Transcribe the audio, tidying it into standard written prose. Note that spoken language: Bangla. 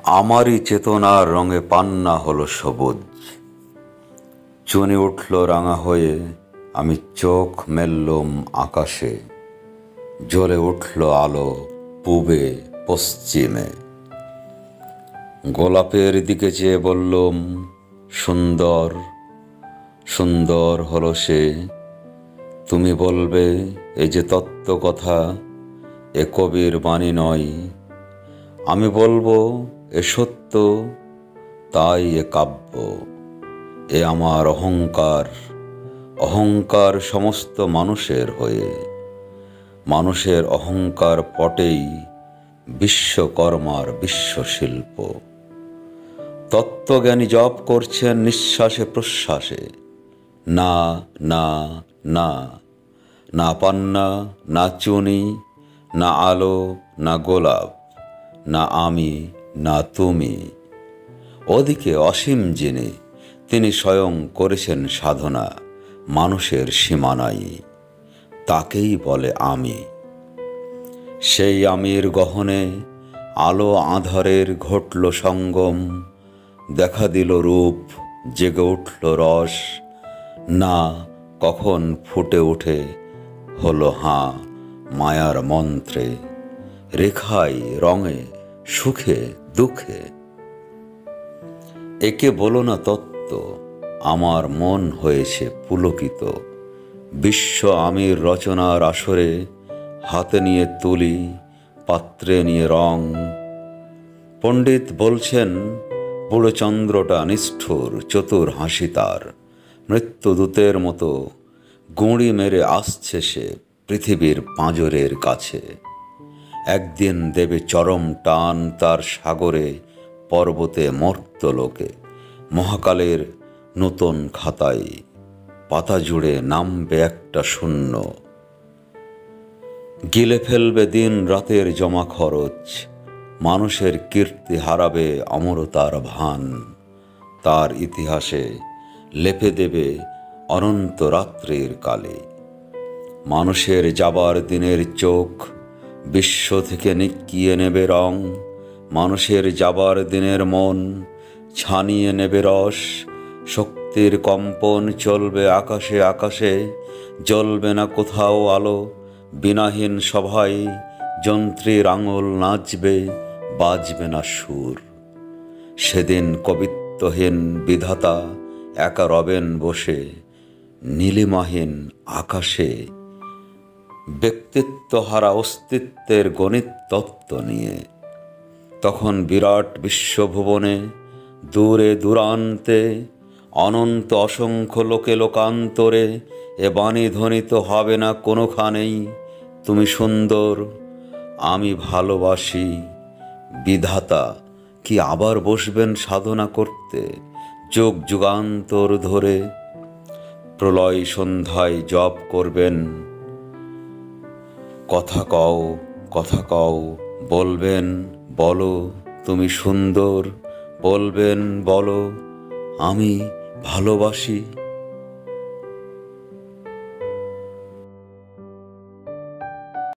আমারই চেতনার রঙে পান্না হলো সবুজ। চুনি উঠল রাঙা হয়ে, আমি চোখ মেললুম আকাশে। জ্বলে উঠল আলো পূবে পশ্চিমে। গোলাপের দিকে চেয়ে বললুম, সুন্দর সুন্দর হলো সে। তুমি বলবে এ যে তত্ত্ব কথা, এ কবির বাণী নয়। আমি বলবো এ সত্য, তাই এ কাব্য। এ আমার অহংকার, অহংকার সমস্ত মানুষের হয়ে। মানুষের অহংকার পটেই বিশ্বকর্মার বিশ্বশিল্প। তত্ত্বজ্ঞানী জপ করছেন নিঃশ্বাসে প্রশ্বাসে। না না না, না পান্না, না চুনি, না আলো, না গোলাপ, না আমি, না তুমি। ওদিকে অসীম যিনি, তিনি স্বয়ং করেছেন সাধনা মানুষের সীমানায়। তাকেই বলে আমি। সেই আমির গহনে আলো আঁধারের ঘটল সঙ্গম। দেখা দিল রূপ, জেগে উঠল রস। না কখন ফুটে ওঠে হলো হাঁ মায়ার মন্ত্রে, রেখায় রঙে সুখে দুঃখে। একে বলো না তত্ত্ব, আমার মন হয়েছে পুলকিত। বিশ্ব আমির রচনার আসরে হাতে নিয়ে তুলি, পাত্রে নিয়ে রং। পণ্ডিত বলছেন বুড়ো চন্দ্রটা নিষ্ঠুর, চতুর হাসি তার। মৃত্যুদূতের মতো গুঁড়ি মেরে আসছে সে পৃথিবীর পাঁজরের কাছে। একদিন দেবে চরম টান তার সাগরে, পর্বতে মর্ত্যলোকে। মহাকালের নূতন খাতায় পাতা জুড়ে নামবে একটা শূন্য। গিলে ফেলবে দিন রাতের জমা খরচ। মানুষের কীর্তি হারাবে অমরতার ভান। তার ইতিহাসে লেপে দেবে অনন্ত রাত্রির কালে। মানুষের যাবার দিনের চোখ বিশ্ব থেকে নিকিয়ে নেবে রং। মানুষের যাবার দিনের মন ছানিয়ে নেবে রস। শক্তির কম্পন চলবে আকাশে আকাশে। জ্বলবে না কোথাও আলো, বিনাহীন সভায় যন্ত্রীর আঙুল নাচবে, বাজবে না সুর। সেদিন কবিত্বহীন বিধাতা একা রবেন বসে নীলিমাহীন আকাশে, ব্যক্তিত্বহারা অস্তিত্বের গণিত তত্ত্ব নিয়ে। তখন বিরাট বিশ্বভুবনে দূরে দূরান্তে অনন্ত অসংখ্য লোকে লোকান্তরে এ বাণী ধ্বনিত হবে না কোনোখানেই, তুমি সুন্দর, আমি ভালোবাসি। বিধাতা কি আবার বসবেন সাধনা করতে যুগ যুগান্তর ধরে? প্রলয় সন্ধ্যায় জপ করবেন, কথা কও, কথা কও, বলবেন বলো তুমি সুন্দর। বলবেন বলো আমি ভালোবাসি।